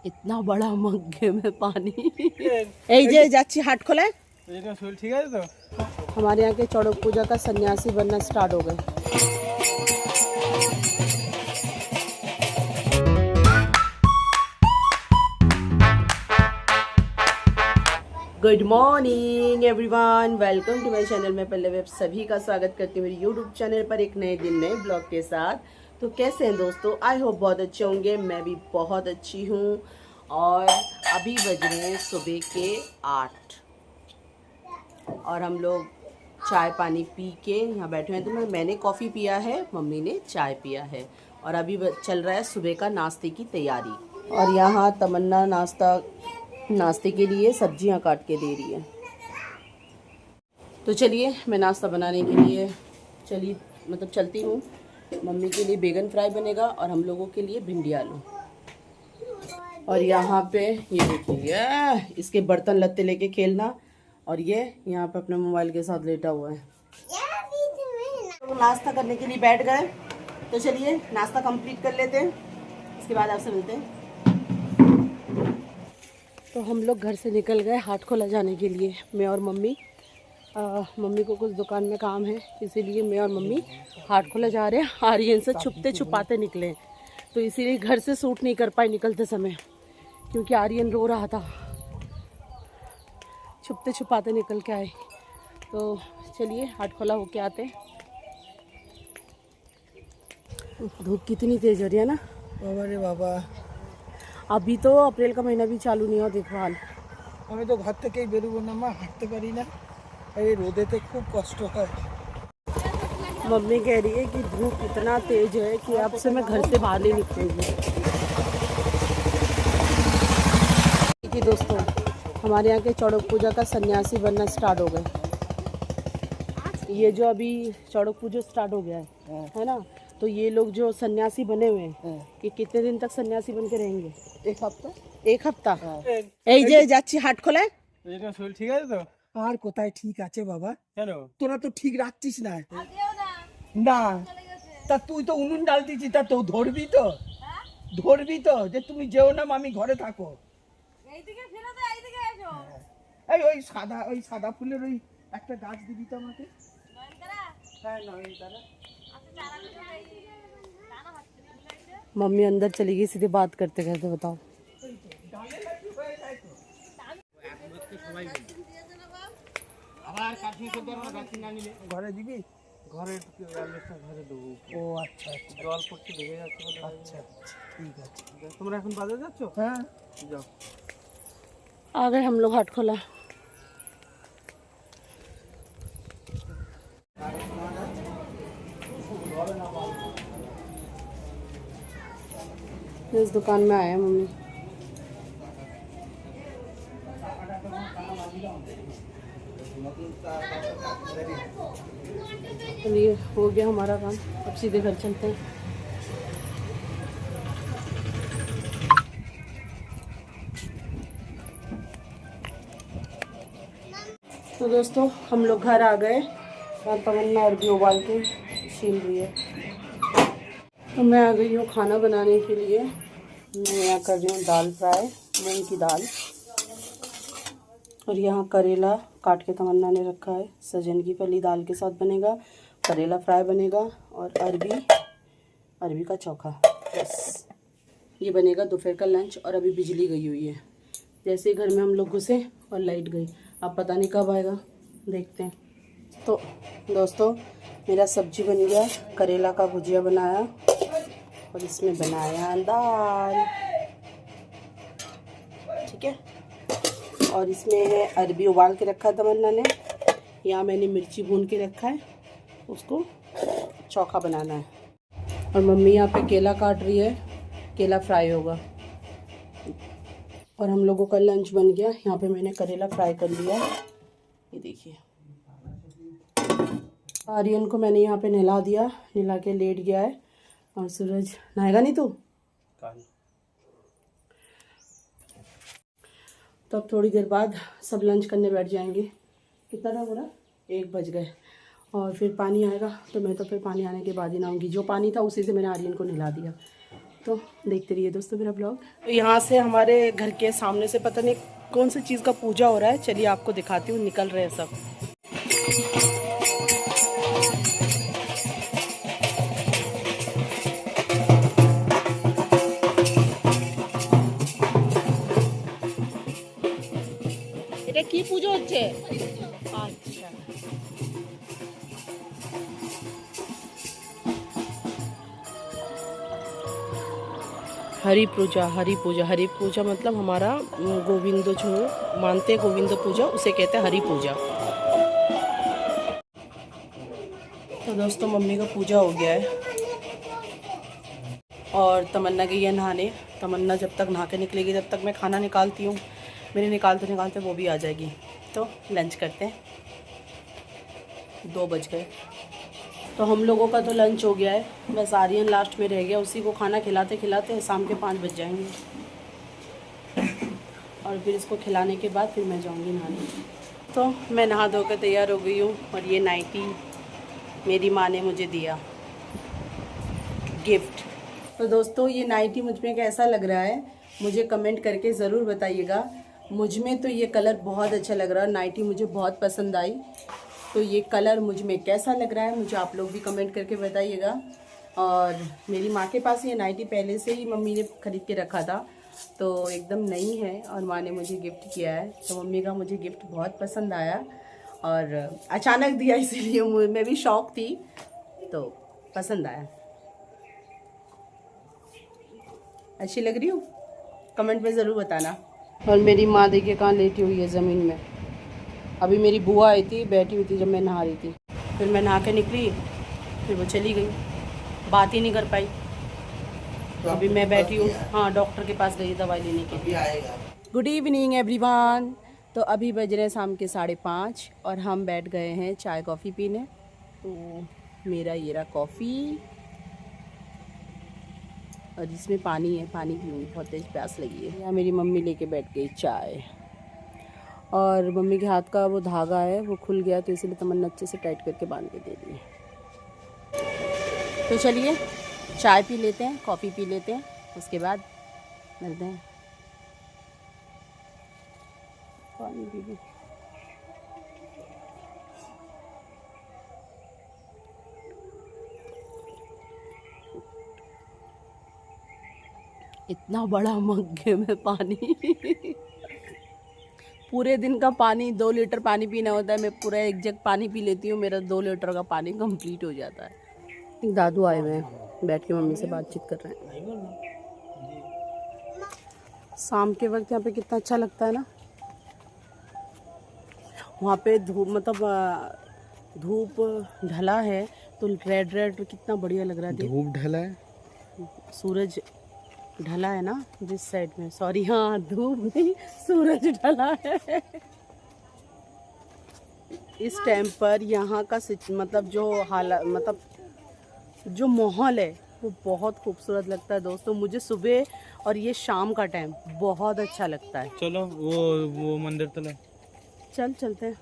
इतना बड़ा मग्गे में पानी। এই যে যাচ্ছি হাট খোলায়। এটা শরীর ঠিক আছে তো? हमारे यहाँ के चौड़क पूजा का सन्यासी बनना स्टार्ट हो गए। Good morning everyone, welcome to my channel. मैं पल्लवी आप सभी का स्वागत करती हूँ मेरे यूट्यूब चैनल पर एक नए दिन नए ब्लॉग के साथ। तो कैसे हैं दोस्तों? आई होप बहुत अच्छे होंगे। मैं भी बहुत अच्छी हूँ। और अभी बज रहे हैं सुबह के 8 और हम लोग चाय पानी पी के यहाँ बैठे हैं। तो मैंने कॉफ़ी पिया है, मम्मी ने चाय पिया है और अभी चल रहा है सुबह का नाश्ते की तैयारी। और यहाँ तमन्ना नाश्ते के लिए सब्जियाँ काट के दे रही है। तो चलिए मैं नाश्ता बनाने के लिए चलती हूँ। मम्मी के लिए बैगन फ्राई बनेगा और हम लोगों के लिए भिंडी आलू। और यहाँ पे ये देखिए, इसके बर्तन लत्ते लेके खेलना, और ये यहाँ पे अपने मोबाइल के साथ लेटा हुआ है। तो नाश्ता करने के लिए बैठ गए, तो चलिए नाश्ता कंप्लीट कर लेते हैं, इसके बाद आपसे मिलते हैं। तो हम लोग घर से निकल गए हाट खोला जाने के लिए, मैं और मम्मी। मम्मी को कुछ दुकान में काम है, इसीलिए मैं और मम्मी हाट खोला जा रहे हैं। आर्यन से छुपते छुपाते निकले, तो इसीलिए घर से सूट नहीं कर पाए निकलते समय, क्योंकि आर्यन रो रहा था। छुपते छुपाते निकल के आए। तो चलिए हाट खोला होके आते। धूप कितनी तेज हो रही है ना বাবা রে বাবা, अभी तो अप्रैल का महीना भी चालू नहीं हुआ, देखो हाल। আমি তো ঘর থেকেই বেরোবো না, মা হাঁটতে পারি না, এই রোদেতে খুব কষ্ট হয়। मम्मी कह रही है कि धूप इतना तेज है कि अब से मैं घर से बाहर नहीं निकलूंगी। कि दोस्तों, हमारे यहाँ के चौड़क पूजा का सन्यासी बनना स्टार्ट हो गए। ये जो अभी चौड़क पूजा स्टार्ट हो गया है ना, तो ये लोग जो सन्यासी बने हुए हैं, कि कितने दिन तक सन्यासी बन के रहेंगे? एक हफ्ता। এই যে যাচ্ছি হাট খোলায়। এটা শরীর ঠিক আছে তো? আর কোথায় ঠিক আছে বাবা, কেন? তোরা তো ঠিক রাখছিস না। না তা তুই তো উনুন ডাল দিছিস, তা তো ধরবি তো, যে তুমি যেও না, আমি ঘরে থাকো। এই ওই সাদা ফুলের ওই একটা গাছ দিবি তো আমাকে। হ্যাঁ নয়নতারা। मम्मी अंदर चली गई सीधे बात करते करते, बताओ। ঘরে দিবি? ঘরে ঘরে দেবো। ও আচ্ছা আচ্ছা জল পড়তে ভেঙে যাচ্ছে। আচ্ছা ঠিক আছে। তোমরা এখন বাজার যাচ্ছ? হ্যাঁ যাও। आ गए हम लोग हाट खोला। इस दुकान में आया मम्मी। चलिए हो गया हमारा काम, अब सीधे घर चलते हैं। तो दोस्तों हम लोग घर आ गए और तमन्ना अरबी उबाल के छील रही है। तो मैं आ गई हूँ खाना बनाने के लिए। मैं यहाँ कर रही हूँ दाल फ्राई, मूंग की दाल। और यहाँ करेला काट के तमन्ना ने रखा है, सजन की फली दाल के साथ बनेगा, करेला फ्राई बनेगा और अरबी का चोखा। बस ये बनेगा दोपहर का लंच। और अभी बिजली गई हुई है, जैसे ही घर में हम लोग घुसे और लाइट गई। अब पता नहीं कब आएगा, देखते हैं। तो दोस्तों मेरा सब्जी बन गया, करेला का भुजिया बनाया और इसमें बनाया दाल, ठीक है। और इसमें है अरबी उबाल के रखा तमन्ना ने, यहाँ मैंने मिर्ची भून के रखा है, उसको चोखा बनाना है। और मम्मी यहाँ पे केला काट रही है, केला फ्राई होगा। और हम लोगों का लंच बन गया। यहाँ पे मैंने करेला फ्राई कर लिया, ये देखिए। आर्यन को मैंने यहाँ पे नहला दिया, नहला के लेट गया है। और सूरज नहाएगा नहीं तू? तो अब थोड़ी देर बाद सब लंच करने बैठ जाएंगे। कितना टाइम हो रहा? 1 बज गए। और फिर पानी आएगा, तो मैं तो फिर पानी आने के बाद ही नहाऊंगी। जो पानी था उसी से मैंने आर्यन को नहला दिया। तो देखते रहिए दोस्तों मेरा ब्लॉग। यहाँ से हमारे घर के सामने से पता नहीं कौन सी चीज़ का पूजा हो रहा है, चलिए आपको दिखाती हूँ। निकल रहे हैं सब। এটা কি পুজো হচ্ছে? আচ্ছা, हरि पूजा। हरि पूजा, हरि पूजा मतलब हमारा गोविंद जो मानते हैं, गोविंद पूजा उसे कहते हैं हरि पूजा। तो दोस्तों मम्मी का पूजा हो गया है और तमन्ना गई है नहाने। तमन्ना जब तक नहा के निकलेगी तब तक मैं खाना निकालती हूँ। मेरे निकालते निकालते वो भी आ जाएगी। तो लंच करते हैं। 2 बज गए। तो हम लोगों का तो लंच हो गया है, बस आर्यन लास्ट में रह गया। उसी को खाना खिलाते खिलाते शाम के 5 बज जाएंगे और फिर इसको खिलाने के बाद फिर मैं जाऊंगी नहाने। तो मैं नहा धो कर तैयार हो गई हूँ और ये नाइटी मेरी माँ ने मुझे दिया गिफ्ट। तो दोस्तों ये नाइटी मुझ में कैसा लग रहा है मुझे कमेंट करके ज़रूर बताइएगा। मुझ में तो ये कलर बहुत अच्छा लग रहा है, नाइटी मुझे बहुत पसंद आई। तो ये कलर मुझ में कैसा लग रहा है मुझे आप लोग भी कमेंट करके बताइएगा। और मेरी माँ के पास ये नाइटी पहले से ही मम्मी ने ख़रीद के रखा था, तो एकदम नई है और माँ ने मुझे गिफ्ट किया है। तो मम्मी का मुझे गिफ्ट बहुत पसंद आया और अचानक दिया, इसीलिए मैं भी शौक थी, तो पसंद आया। अच्छी लग रही हूँ? कमेंट में ज़रूर बताना। और मेरी माँ देखिए कहाँ लेटी हुई है ज़मीन में। अभी मेरी बुआ आई थी, बैठी हुई थी जब मैं नहा रही थी, फिर मैं नहा के निकली, फिर वो चली गई, बात ही नहीं कर पाई। तो अभी मैं बैठी हूँ। हाँ, डॉक्टर के पास गई दवाई लेने के लिए। Good evening everyone. तो अभी बज रहे हैं शाम के 5:30 और हम बैठ गए हैं चाय कॉफ़ी पीने। तो मेरा ये रहा कॉफ़ी और इसमें पानी है, पानी पीऊँगी, बहुत तेज़ प्यास लगी है। यहाँ मेरी मम्मी लेके बैठ गई चाय और मम्मी के हाथ का वो धागा है वो खुल गया, तो इसलिए तमन्ना अच्छे से टाइट करके बांध के दे दी। तो चलिए चाय पी लेते हैं, कॉफ़ी पी लेते हैं, उसके बाद मिलते हैं। पानी पी लो। इतना बड़ा मग्गे में पानी पूरे दिन का पानी 2 लीटर पानी पीना होता है। मैं पूरा 1 जग पानी पी लेती हूँ, मेरा 2 लीटर का पानी कंप्लीट हो जाता है। दादू आए हुए हैं, बैठ के मम्मी से बातचीत कर रहे हैं। शाम के वक्त यहाँ पे कितना अच्छा लगता है ना। वहाँ पे धूप मतलब धूप ढला है तो रेड रेड कितना बढ़िया लग रहा है। धूप ढला है, सूरज ढला है ना जिस साइड में, सॉरी, हाँ धूप नहीं सूरज ढला है। इस टाइम पर यहाँ का मतलब जो हालत मतलब जो माहौल है वो बहुत खूबसूरत लगता है दोस्तों। मुझे सुबह और ये शाम का टाइम बहुत अच्छा लगता है। चलो वो मंदिर तो चलते हैं,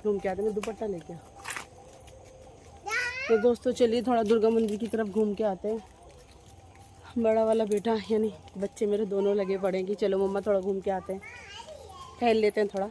घूम के आते हैं। दुपट्टा लेके तो दोस्तों चलिए थोड़ा दुर्गा मंदिर की तरफ घूम के आते हैं। बड़ा वाला बेटा यानी बच्चे मेरे दोनों लगे पड़े हैं कि चलो मम्मा थोड़ा घूम के आते हैं, टहल लेते हैं थोड़ा।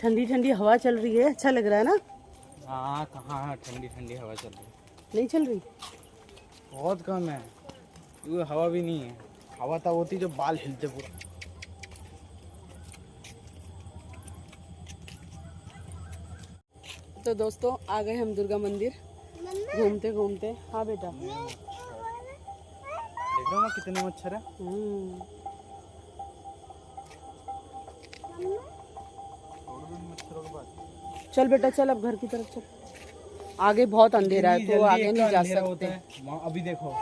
ठंडी ठंडी हवा चल रही है, अच्छा लग रहा है ना। हाँ कहाँ ठंडी ठंडी हवा चल रही है, नहीं चल रही, बहुत कम है। वो हवा भी नहीं है, हवा तब होती जब बाल हिलते पूरा। तो दोस्तों आ गए हम दुर्गा मंदिर घूमते घूमते। हाँ बेटा, देख लो ना कितने मच्छर है। चल बेटा चल, अब घर की तरफ चल। आगे बहुत अंधेरा है तो आगे नहीं जा सकते। अभी देखो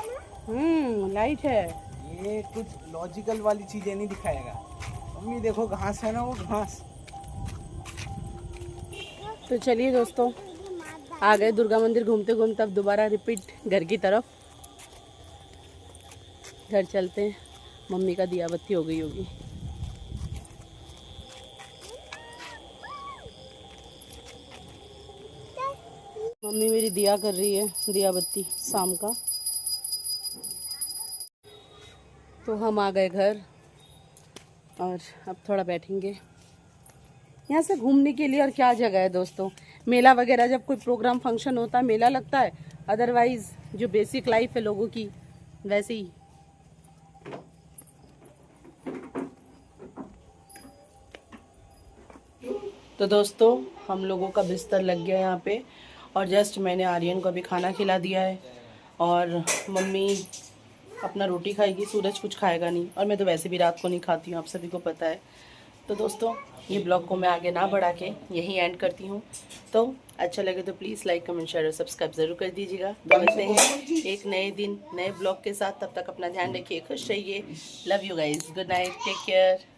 लाइट है। ये कुछ लॉजिकल वाली चीजें नहीं दिखाएगा। मम्मी देखो घास है ना, वो घास। तो चलिए दोस्तों आ गए दुर्गा मंदिर घूमते घूमते, अब दोबारा रिपीट घर की तरफ। घर चलते हैं, मम्मी का दिया बत्ती हो गई होगी। मम्मी मेरी दिया कर रही है, दिया बत्ती शाम का। तो हम आ गए घर और अब थोड़ा बैठेंगे। यहाँ से घूमने के लिए और क्या जगह है दोस्तों। मेला वगैरह जब कोई प्रोग्राम फंक्शन होता है मेला लगता है, अदरवाइज जो बेसिक लाइफ है लोगों की वैसे ही। तो दोस्तों हम लोगों का बिस्तर लग गया यहाँ पे और जस्ट मैंने आर्यन को अभी खाना खिला दिया है और मम्मी अपना रोटी खाएगी, सूरज कुछ खाएगा नहीं और मैं तो वैसे भी रात को नहीं खाती हूँ, आप सभी को पता है। तो दोस्तों ये ब्लॉग को मैं आगे ना बढ़ा के यहीं एंड करती हूँ। तो अच्छा लगे तो प्लीज़ लाइक कमेंट शेयर और सब्सक्राइब ज़रूर कर दीजिएगा। मिलते हैं एक नए दिन नए ब्लॉग के साथ, तब तक अपना ध्यान रखिए, खुश रहिए। Love you guys, good night, take care.